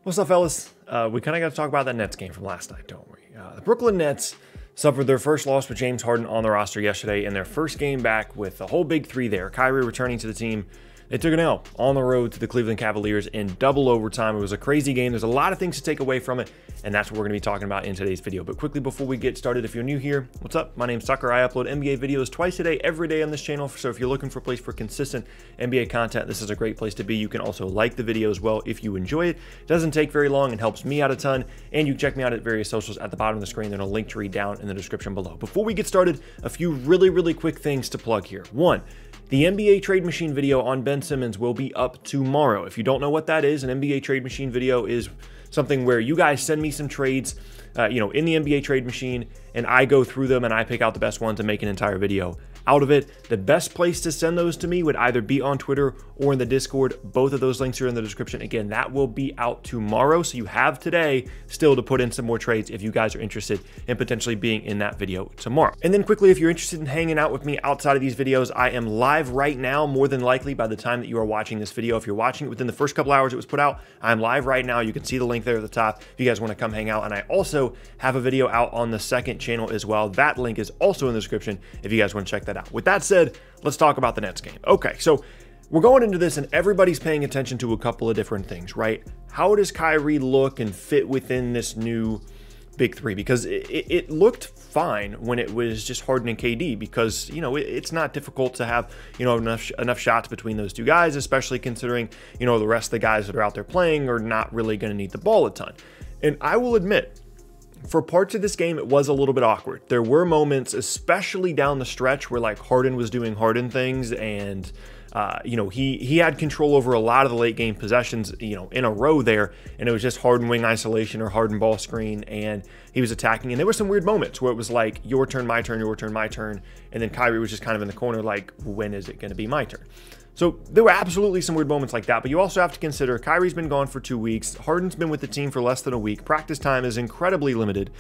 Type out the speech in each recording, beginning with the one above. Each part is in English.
What's up, fellas? We kind of got to talk about that Nets game from last night, don't we? The Brooklyn Nets suffered their first loss with James Harden on the roster yesterday in their first game back with the whole big three there. Kyrie returning to the team. They took an L on the road to the Cleveland Cavaliers in double overtime. It was a crazy game. There's a lot of things to take away from it, and that's what we're going to be talking about in today's video. But quickly, before we get started, if you're new here, what's up? My name's Tucker. I upload NBA videos twice a day, every day on this channel. So if you're looking for a place for consistent NBA content, this is a great place to be. You can also like the video as well if you enjoy it. It doesn't take very long and helps me out a ton. And you can check me out at various socials at the bottom of the screen. There's a Linktree down in the description below. Before we get started, a few really quick things to plug here. One, the NBA Trade Machine video on Ben Simmons will be up tomorrow. If you don't know what that is, an NBA Trade Machine video is something where you guys send me some trades, in the NBA Trade Machine, and I go through them and I pick out the best ones and make an entire video out of it. The best place to send those to me would either be on Twitter or in the Discord. Both of those links are in the description. Again, that will be out tomorrow, so you have today still to put in some more trades if you guys are interested in potentially being in that video tomorrow. And then quickly, if you're interested in hanging out with me outside of these videos, I am live right now, more than likely by the time that you are watching this video. If you're watching it within the first couple hours it was put out, I'm live right now. You can see the link there at the top if you guys want to come hang out. And I also have a video out on the second channel as well. That link is also in the description if you guys want to check that out. With that said, let's talk about the Nets game. Okay, so we're going into this and everybody's paying attention to a couple of different things, right? How does Kyrie look and fit within this new big three? Because it looked fine when it was just Harden and KD, because, it's not difficult to have, enough shots between those two guys, especially considering, the rest of the guys that are out there playing are not really going to need the ball a ton. And I will admit, for parts of this game, it was a little bit awkward. There were moments, especially down the stretch, where like Harden was doing Harden things, and he had control over a lot of the late game possessions, in a row there, and it was just Harden wing isolation or Harden ball screen, and he was attacking. And there were some weird moments where it was like your turn, my turn, your turn, my turn, and then Kyrie was just kind of in the corner like, when is it going to be my turn? So there were absolutely some weird moments like that, but you also have to consider Kyrie's been gone for 2 weeks. Harden's been with the team for less than a week. Practice time is incredibly limited.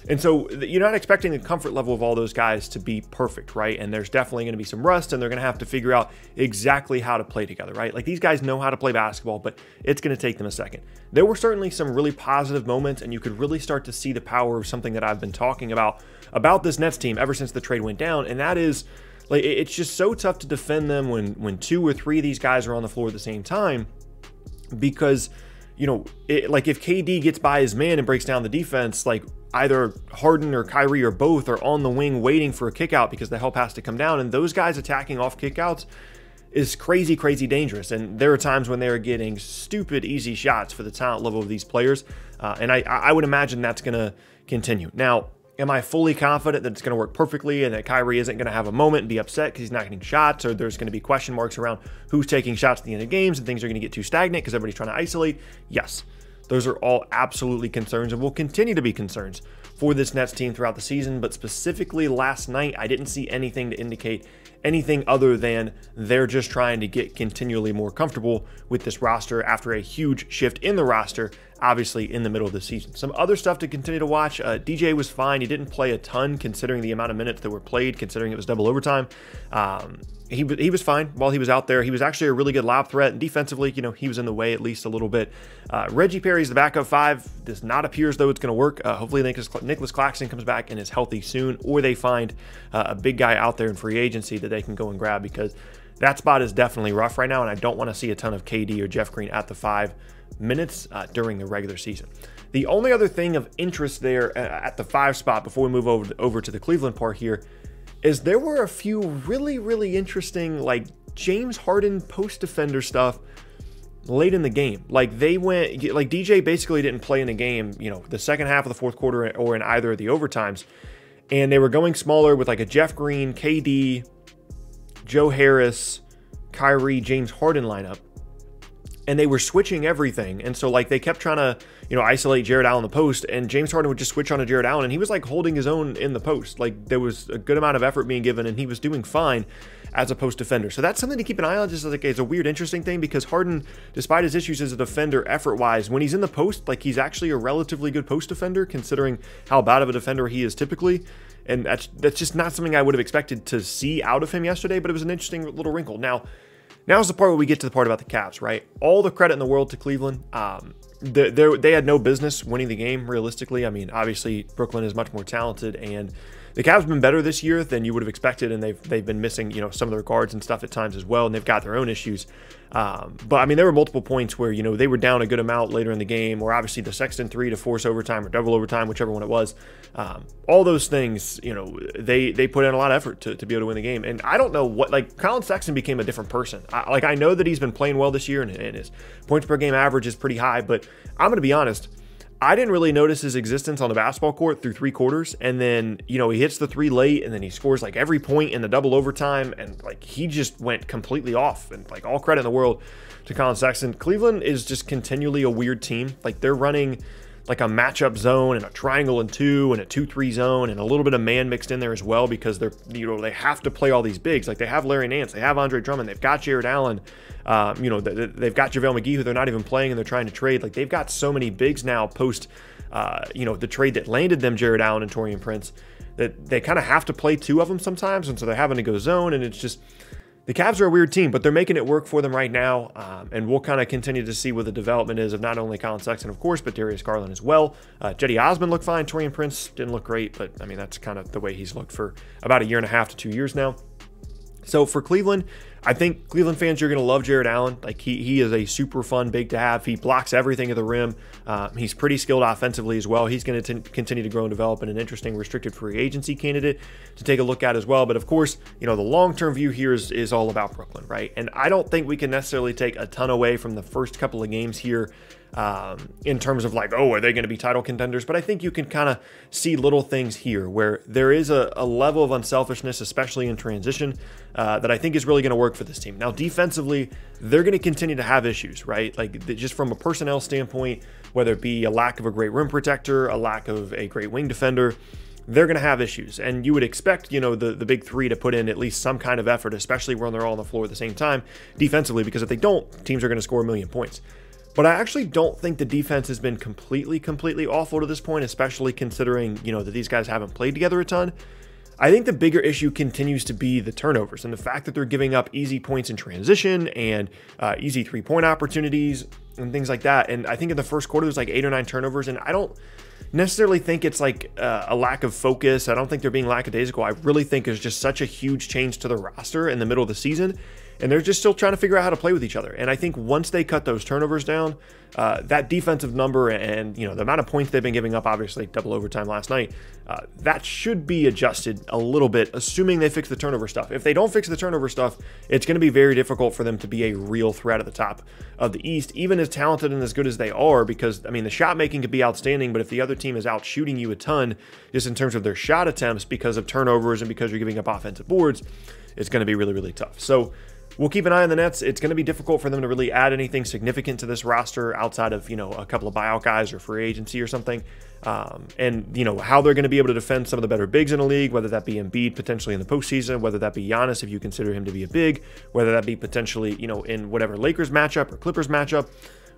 And so you're not expecting the comfort level of all those guys to be perfect, right? And there's definitely going to be some rust, and they're going to have to figure out exactly how to play together, right? Like, these guys know how to play basketball, but it's going to take them a second. There were certainly some really positive moments, and you could really start to see the power of something that I've been talking about this Nets team ever since the trade went down, and that is, like, it's just so tough to defend them when 2 or 3 of these guys are on the floor at the same time, because, like, if KD gets by his man and breaks down the defense, like, either Harden or Kyrie or both are on the wing waiting for a kick out because the help has to come down, and those guys attacking off kickouts is crazy dangerous. And there are times when they're getting stupid easy shots for the talent level of these players, and I would imagine that's going to continue. Now, am I fully confident that it's going to work perfectly and that Kyrie isn't going to have a moment and be upset because he's not getting shots, or there's going to be question marks around who's taking shots at the end of games and things are going to get too stagnant because everybody's trying to isolate? Yes, those are all absolutely concerns and will continue to be concerns for this Nets team throughout the season. But specifically last night, I didn't see anything to indicate anything other than they're just trying to get continually more comfortable with this roster after a huge shift in the roster, obviously in the middle of the season. Some other stuff to continue to watch. DJ was fine. He didn't play a ton considering the amount of minutes that were played, considering it was double overtime. He was fine while he was out there. He was actually a really good lob threat, and defensively, he was in the way at least a little bit. Reggie Perry's the backup 5. Does not appear as though it's going to work. Hopefully Nicholas Claxton comes back and is healthy soon, or they find a big guy out there in free agency that they can go and grab, because that spot is definitely rough right now, and I don't want to see a ton of KD or Jeff Green at the 5 minutes during the regular season. The only other thing of interest there at the 5 spot before we move over to the Cleveland part here is there were a few really interesting, like, James Harden post defender stuff late in the game. Like, they went, like, DJ basically didn't play in the game, the second half of the fourth quarter or in either of the overtimes, and they were going smaller with like a Jeff Green, KD, Joe Harris, Kyrie, James Harden lineup. And they were switching everything. And so, like, they kept trying to, isolate Jared Allen in the post, and James Harden would just switch on to Jared Allen, and he was like holding his own in the post. Like, there was a good amount of effort being given, and he was doing fine as a post defender. So that's something to keep an eye on. Just like, it's a weird, interesting thing, because Harden, despite his issues as a defender effort-wise, when he's in the post, like, he's actually a relatively good post defender considering how bad of a defender he is typically. And that's just not something I would have expected to see out of him yesterday, but it was an interesting little wrinkle. Now's the part where we get to the part about the Cavs, right? All the credit in the world to Cleveland. they had no business winning the game, realistically. I mean, obviously, Brooklyn is much more talented, and the Cavs have been better this year than you would have expected, and they've been missing, you know, some of their guards and stuff at times as well, and they've got their own issues. But I mean, there were multiple points where, you know, they were down a good amount later in the game, or obviously the Sexton 3 to force overtime or double overtime, whichever one it was. All those things, you know, they put in a lot of effort to be able to win the game. And I don't know what, like, Collin Sexton became a different person. I know that he's been playing well this year, and his points per game average is pretty high, but I'm going to be honest, I didn't really notice his existence on the basketball court through 3 quarters. And then, you know, he hits the 3 late, and then he scores like every point in the double overtime. And like, he just went completely off, and like, all credit in the world to Collin Sexton. Cleveland is just continually a weird team. Like, they're running like a matchup zone and a triangle and 2 and a 2-3 zone and a little bit of man mixed in there as well, because they're, you know, they have to play all these bigs. Like, they have Larry Nance, they have Andre Drummond, they've got Jared Allen, you know, they've got JaVale McGee, who they're not even playing and they're trying to trade. Like, they've got so many bigs now post, you know, the trade that landed them Jared Allen and Taurean Prince, that they kind of have to play 2 of them sometimes, and so they're having to go zone, and it's just, the Cavs are a weird team, but they're making it work for them right now, and we'll kind of continue to see what the development is of not only Collin Sexton, of course, but Darius Garland as well. Jetty Osman looked fine. Taurean Prince didn't look great, but I mean, that's kind of the way he's looked for about 1.5 years to 2 years now. So for Cleveland, I think Cleveland fans, you're going to love Jared Allen. Like, he is a super fun big to have. He blocks everything at the rim. He's pretty skilled offensively as well. He's going to continue to grow and develop, and an interesting restricted free agency candidate to take a look at as well. But of course, you know, the long-term view here is all about Brooklyn, right? And I don't think we can necessarily take a ton away from the first couple of games here in terms of like, oh, are they going to be title contenders? But I think you can kind of see little things here where there is a level of unselfishness, especially in transition, that I think is really going to work for this team. Now, defensively, they're going to continue to have issues, right? Like, just from a personnel standpoint, whether it be a lack of a great rim protector, a lack of a great wing defender, they're going to have issues. And you would expect, you know, the big 3 to put in at least some kind of effort, especially when they're all on the floor at the same time defensively, because if they don't, teams are going to score 1 million points. But I actually don't think the defense has been completely awful to this point, especially considering, you know, that these guys haven't played together a ton. I think the bigger issue continues to be the turnovers and the fact that they're giving up easy points in transition and easy 3-point opportunities and things like that. And I think in the first quarter, there's like 8 or 9 turnovers, and I don't necessarily think it's like a lack of focus. I don't think they're being lackadaisical. I really think it's just such a huge change to the roster in the middle of the season, and they're just still trying to figure out how to play with each other. And I think once they cut those turnovers down, that defensive number and, you know, the amount of points they've been giving up, obviously double overtime last night, that should be adjusted a little bit, assuming they fix the turnover stuff. If they don't fix the turnover stuff, it's going to be very difficult for them to be a real threat at the top of the East, even as talented and as good as they are, because, I mean, the shot making could be outstanding, but if the other team is out shooting you a ton just in terms of their shot attempts because of turnovers and because you're giving up offensive boards, it's going to be really tough. So we'll keep an eye on the Nets. It's going to be difficult for them to really add anything significant to this roster outside of, you know, a couple of buyout guys or free agency or something. And, you know, how they're going to be able to defend some of the better bigs in the league, whether that be Embiid potentially in the postseason, whether that be Giannis if you consider him to be a big, whether that be potentially, you know, in whatever Lakers matchup or Clippers matchup.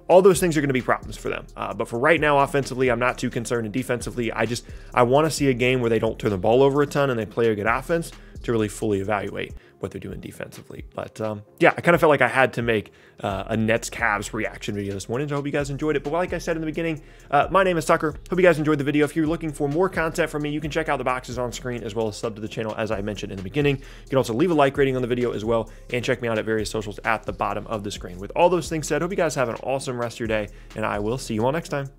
All those things are going to be problems for them. But for right now, offensively, I'm not too concerned. And defensively, I want to see a game where they don't turn the ball over a ton and they play a good offense to really fully evaluate what they're doing defensively. But yeah, I kind of felt like I had to make a Nets-Cavs reaction video this morning. So I hope you guys enjoyed it. But like I said in the beginning, my name is Tucker. Hope you guys enjoyed the video. If you're looking for more content from me, you can check out the boxes on screen as well as sub to the channel as I mentioned in the beginning. You can also leave a like rating on the video as well and check me out at various socials at the bottom of the screen. With all those things said, hope you guys have an awesome rest of your day, and I will see you all next time.